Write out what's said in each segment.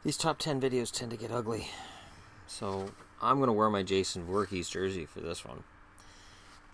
These top 10 videos tend to get ugly. So I'm going to wear my Jason Voorhees jersey for this one.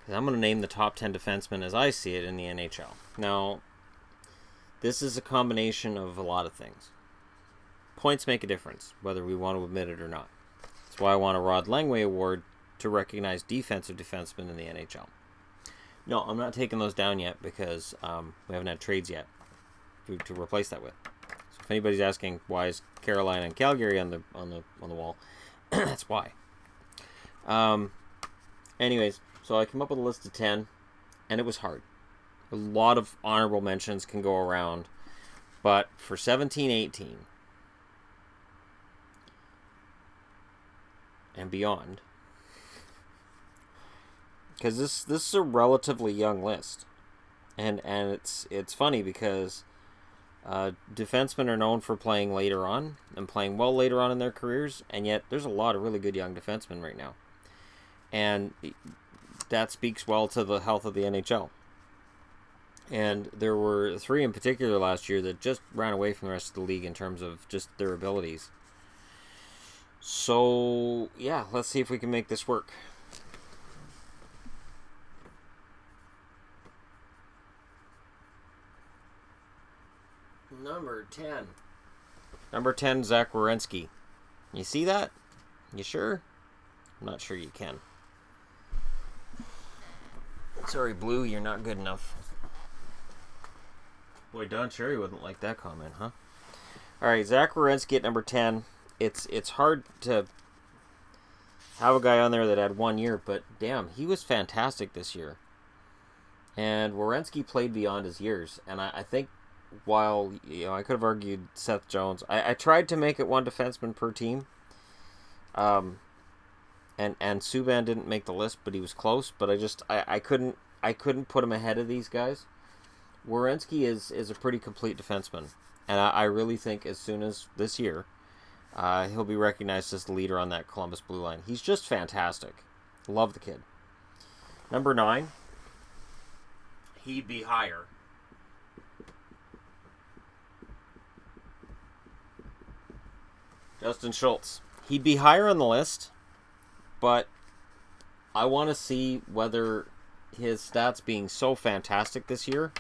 Because I'm going to name the top 10 defensemen as I see it in the NHL. Now, this is a combination of a lot of things. Points make a difference, whether we want to admit it or not. That's why I want a Rod Langway Award to recognize defensive defensemen in the NHL. No, I'm not taking those down yet because we haven't had trades yet to replace that with. So if anybody's asking why is Carolina and Calgary on the wall, that's why. Anyways, so I came up with a list of 10, and it was hard. A lot of honorable mentions can go around, but for 17-18 and beyond, because this is a relatively young list, and it's funny because defensemen are known for playing later on and playing well later on in their careers, and yet there's a lot of really good young defensemen right now, and that speaks well to the health of the NHL. And there were 3 in particular last year that just ran away from the rest of the league in terms of just their abilities. So yeah, let's see if we can make this work. Number 10. Number 10, Zach Werenski. You see that? You sure? I'm not sure you can. Sorry, Blue, you're not good enough. Boy, Don Cherry wouldn't like that comment, huh? Alright, Zach Werenski at number 10. It's hard to have a guy on there that had 1 year, but damn, he was fantastic this year. And Werenski played beyond his years, and I think while I could have argued Seth Jones, I tried to make it 1 defenseman per team. And Subban didn't make the list, but he was close. But I couldn't put him ahead of these guys. Werenski is a pretty complete defenseman, and I really think as soon as this year, he'll be recognized as the leader on that Columbus blue line. He's just fantastic. Love the kid. Number 9, he'd be higher. Justin Schultz. He'd be higher on the list, but I want to see whether his stats being so fantastic this year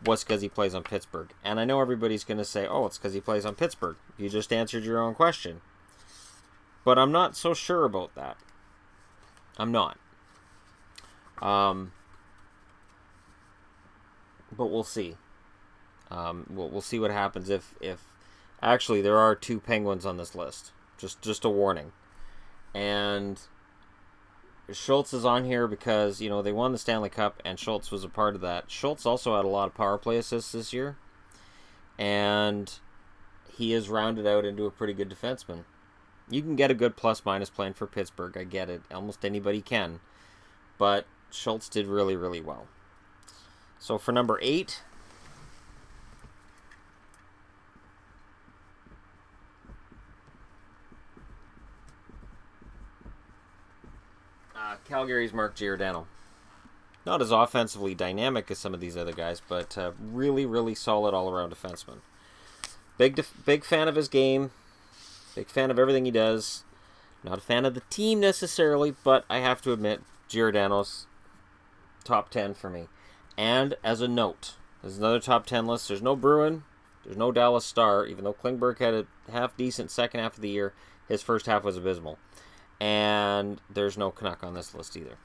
was because he plays on Pittsburgh. And I know everybody's going to say, oh, it's because he plays on Pittsburgh. You just answered your own question. But I'm not so sure about that. I'm not. But we'll see. We'll see what happens if actually there are 2 Penguins on this list. Just a warning. And Schultz is on here because, they won the Stanley Cup and Schultz was a part of that. Schultz also had a lot of power play assists this year. And he is rounded out into a pretty good defenseman. You can get a good plus-minus playing for Pittsburgh. I get it. Almost anybody can. But Schultz did really, really well. So for number 8... Calgary's Mark Giordano. Not as offensively dynamic as some of these other guys, but really, really solid all-around defenseman. Big fan of his game. Big fan of everything he does. Not a fan of the team necessarily, but I have to admit, Giordano's top 10 for me. And as a note, there's another top 10 list. There's no Bruin. There's no Dallas Star. Even though Klingberg had a half-decent second half of the year, his first half was abysmal. And there's no Canuck on this list either.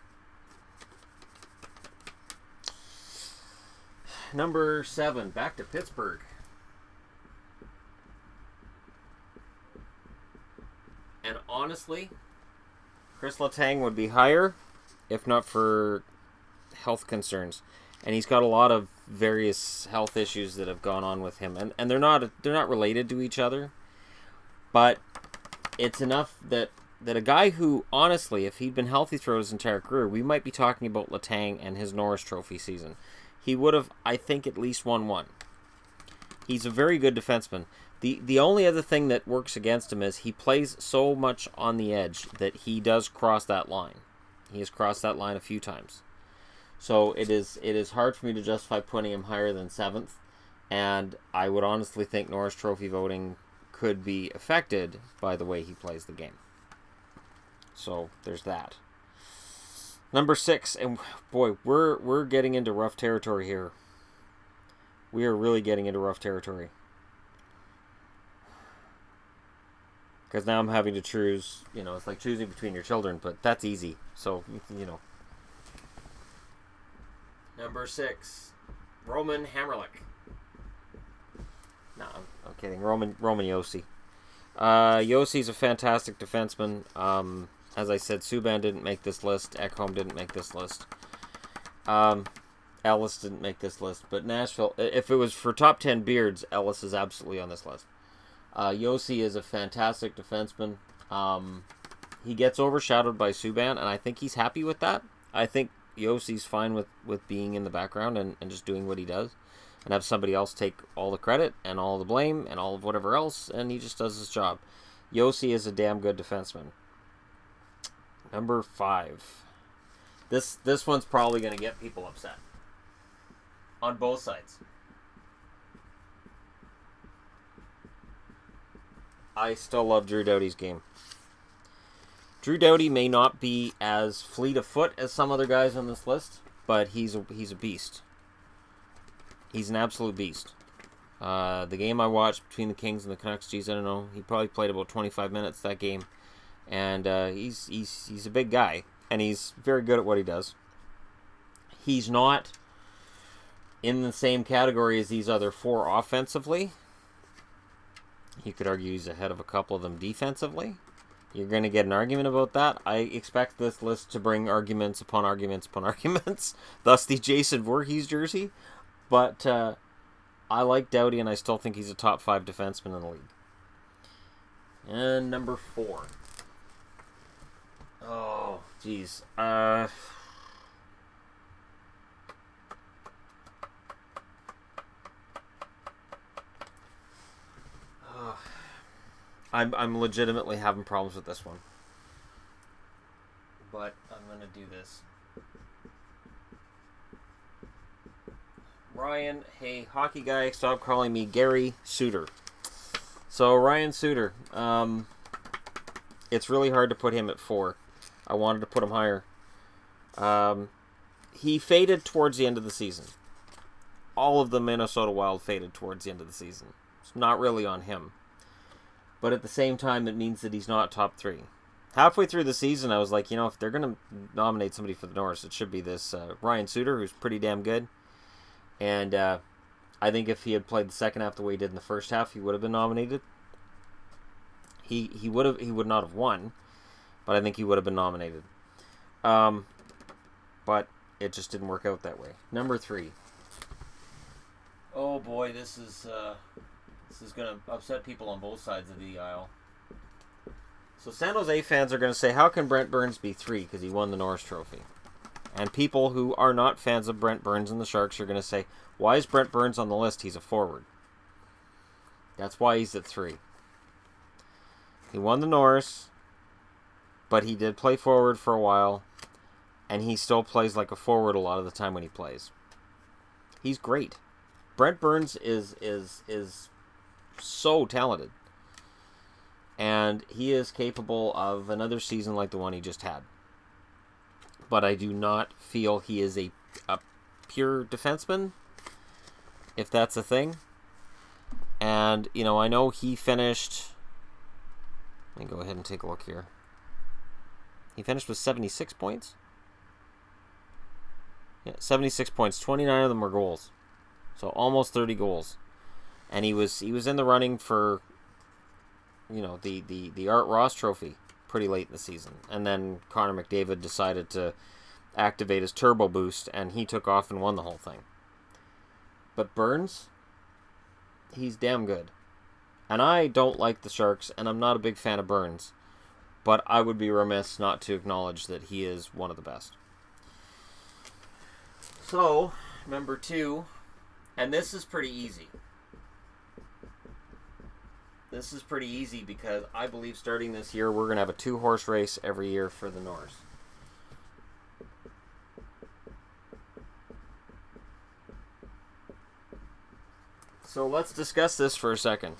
Number 7, back to Pittsburgh. And honestly, Kris Letang would be higher if not for health concerns. And he's got a lot of various health issues that have gone on with him. And they're not related to each other. But it's enough that a guy who, honestly, if he'd been healthy throughout his entire career, we might be talking about Letang and his Norris Trophy season. He would have, I think, at least won 1. He's a very good defenseman. The only other thing that works against him is he plays so much on the edge that he does cross that line. He has crossed that line a few times. So it is hard for me to justify putting him higher than 7th. And I would honestly think Norris Trophy voting could be affected by the way he plays the game. So there's that. Number 6, and boy, we're getting into rough territory here. We are really getting into rough territory. Because now I'm having to choose, it's like choosing between your children, but that's easy. So, Number 6, Roman Hamrlik. No, I'm kidding. Roman Josi. Josi's a fantastic defenseman. As I said, Subban didn't make this list. Ekholm didn't make this list. Ellis didn't make this list. But Nashville, if it was for top 10 beards, Ellis is absolutely on this list. Josi is a fantastic defenseman. He gets overshadowed by Subban, and I think he's happy with that. I think Josi's fine with being in the background and just doing what he does, and have somebody else take all the credit and all the blame and all of whatever else, and he just does his job. Josi is a damn good defenseman. Number 5. This one's probably going to get people upset. On both sides. I still love Drew Doughty's game. Drew Doughty may not be as fleet of foot as some other guys on this list, but he's a beast. He's an absolute beast. The game I watched between the Kings and the Canucks, geez, I don't know. He probably played about 25 minutes that game, and he's a big guy, and he's very good at what he does. He's not in the same category as these other 4 offensively. You could argue he's ahead of a couple of them defensively. You're going to get an argument about that. I expect this list to bring arguments upon arguments upon arguments. Thus the Jason Voorhees jersey. But I like Doughty, and I still think he's a top 5 defenseman in the league. And number 4. Oh, jeez. I'm legitimately having problems with this one. But I'm going to do this. Ryan, hey, hockey guy, stop calling me Gary Suter. So, Ryan Suter. It's really hard to put him at 4. I wanted to put him higher. He faded towards the end of the season. All of the Minnesota Wild faded towards the end of the season. It's not really on him. But at the same time, it means that he's not top 3. Halfway through the season, I was like, if they're going to nominate somebody for the Norris, it should be this Ryan Suter, who's pretty damn good. And I think if he had played the second half the way he did in the first half, he would have been nominated. He would not have won, but I think he would have been nominated. But it just didn't work out that way. Number 3. Oh boy, this is going to upset people on both sides of the aisle. So San Jose fans are going to say, how can Brent Burns be 3? Because he won the Norris Trophy. And people who are not fans of Brent Burns and the Sharks are going to say, why is Brent Burns on the list? He's a forward. That's why he's at 3. He won the Norris, but he did play forward for a while, and he still plays like a forward a lot of the time when he plays. He's great. Brent Burns is so talented. And he is capable of another season like the one he just had. But I do not feel he is a pure defenseman, if that's a thing. And, I know he finished... Let me go ahead and take a look here. He finished with 76 points. Yeah, 76 points. 29 of them were goals. So almost 30 goals. And he was in the running for, the Art Ross Trophy pretty late in the season. And then Connor McDavid decided to activate his turbo boost, and he took off and won the whole thing. But Burns, he's damn good. And I don't like the Sharks, and I'm not a big fan of Burns. But I would be remiss not to acknowledge that he is one of the best. So, number 2, and this is pretty easy. This is pretty easy because I believe starting this year, we're going to have a 2-horse race every year for the Norris. So let's discuss this for a second.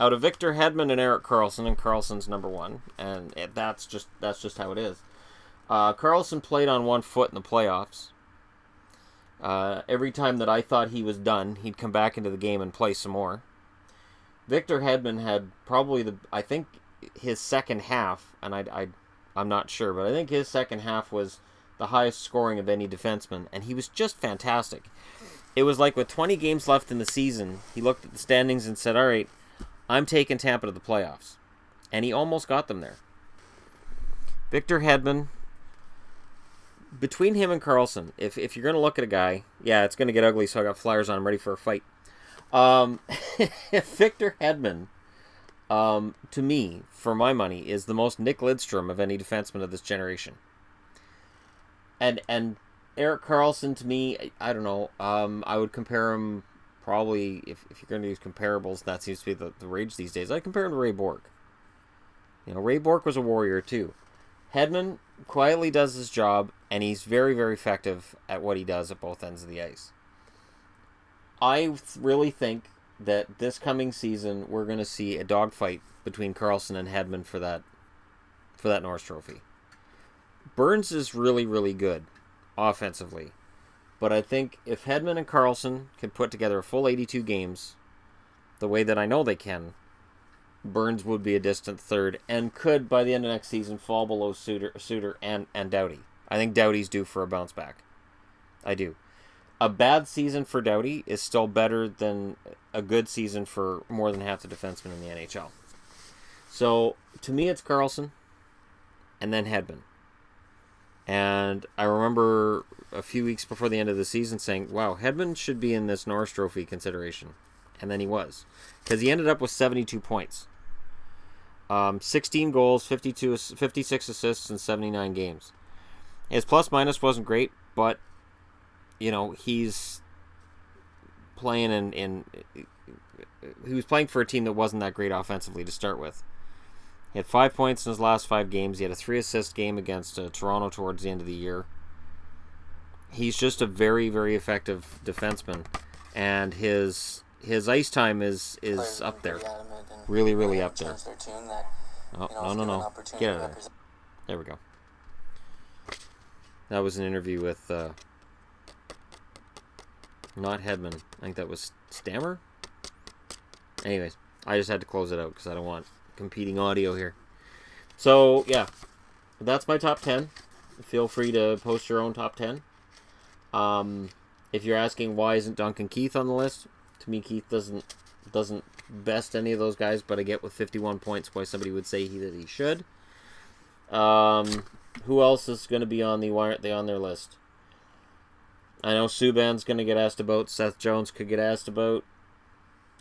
Out of Victor Hedman and Erik Karlsson, and Karlsson's number one, and that's just how it is. Karlsson played on one foot in the playoffs. Every time that I thought he was done, he'd come back into the game and play some more. Victor Hedman had probably I think his second half, and I'm not sure, but I think his second half was the highest scoring of any defenseman, and he was just fantastic. It was like with 20 games left in the season, he looked at the standings and said, all right, I'm taking Tampa to the playoffs. And he almost got them there. Victor Hedman, between him and Karlsson, if you're going to look at a guy, yeah, it's going to get ugly, so I got flyers on. I'm ready for a fight. Victor Hedman, to me, for my money, is the most Nick Lidstrom of any defenseman of this generation. And Erik Karlsson, to me, I don't know, I would compare him probably, if you're going to use comparables, that seems to be the rage these days, I compare him to Ray Bourque. Ray Bourque was a warrior too. Hedman quietly does his job, and he's very, very effective at what he does at both ends of the ice. I really think that this coming season, we're going to see a dogfight between Karlsson and Hedman for that Norris Trophy. Burns is really, really good offensively. But I think if Hedman and Karlsson can put together a full 82 games, the way that I know they can, Burns would be a distant third and could, by the end of next season, fall below Suter and Doughty. I think Doughty's due for a bounce back. I do. A bad season for Doughty is still better than a good season for more than half the defensemen in the NHL. So, to me, it's Karlsson and then Hedman. And I remember a few weeks before the end of the season saying, wow, Hedman should be in this Norris Trophy consideration. And then he was. Because he ended up with 72 points. 16 goals, 56 assists, and 79 games. His plus-minus wasn't great, but, he's playing he was playing for a team that wasn't that great offensively to start with. He had 5 points in his last 5 games. He had a 3-assist game against Toronto towards the end of the year. He's just a very, very effective defenseman. And his ice time is up there. Really, really up there. Oh, no. Get out of there. There we go. That was an interview with, not Hedman. I think that was Stammer? Anyways, I just had to close it out because I don't want competing audio here. So, yeah. That's my top 10. Feel free to post your own top 10. If you're asking why isn't Duncan Keith on the list, to me Keith doesn't best any of those guys, but I get with 51 points why somebody would say that he should. Who else is going to be on why aren't they on their list? I know Subban's going to get asked about. Seth Jones could get asked about.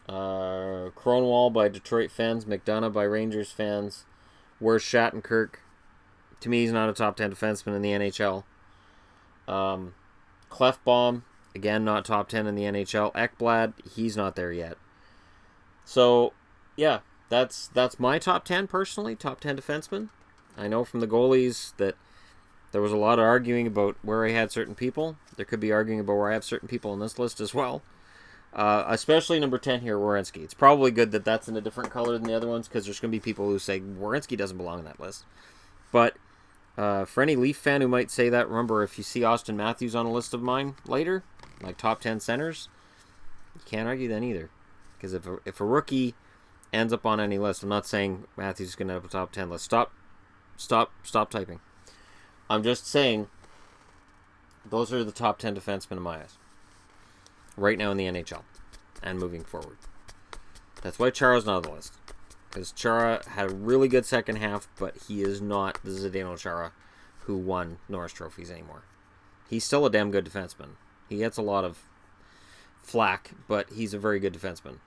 Kronwall by Detroit fans. McDonough by Rangers fans. Where's Shattenkirk? To me, he's not a top 10 defenseman in the NHL. Clefbaum, again, not top 10 in the NHL. Ekblad, he's not there yet. So, yeah, that's my top 10 personally, top 10 defensemen. I know from the goalies that there was a lot of arguing about where I had certain people. There could be arguing about where I have certain people on this list as well. Especially number 10 here, Werenski. It's probably good that that's in a different color than the other ones because there's going to be people who say Werenski doesn't belong on that list. But for any Leaf fan who might say that, remember, if you see Austin Matthews on a list of mine later, like top 10 centers, you can't argue then either. Because if a rookie ends up on any list, I'm not saying Matthews is going to have a top 10 list. Stop typing. I'm just saying those are the top 10 defensemen in my eyes. Right now in the NHL. And moving forward. That's why Chara's not on the list. Because Chara had a really good second half, but he is not the Zdeno Chara who won Norris trophies anymore. He's still a damn good defenseman. He gets a lot of flack, but he's a very good defenseman.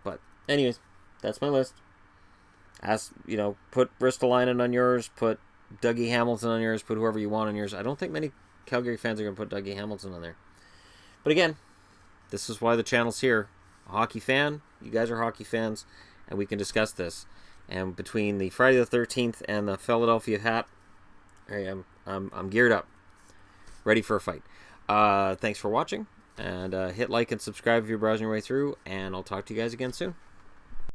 But anyways, that's my list. Put Ristolainen on yours, put Dougie Hamilton on yours, put whoever you want on yours. I don't think many Calgary fans are going to put Dougie Hamilton on there. But again, this is why the channel's here. A hockey fan, you guys are hockey fans, and we can discuss this. And between the Friday the 13th and the Philadelphia hat, I'm geared up, ready for a fight. Thanks for watching, and hit like and subscribe if you're browsing your way through, and I'll talk to you guys again soon.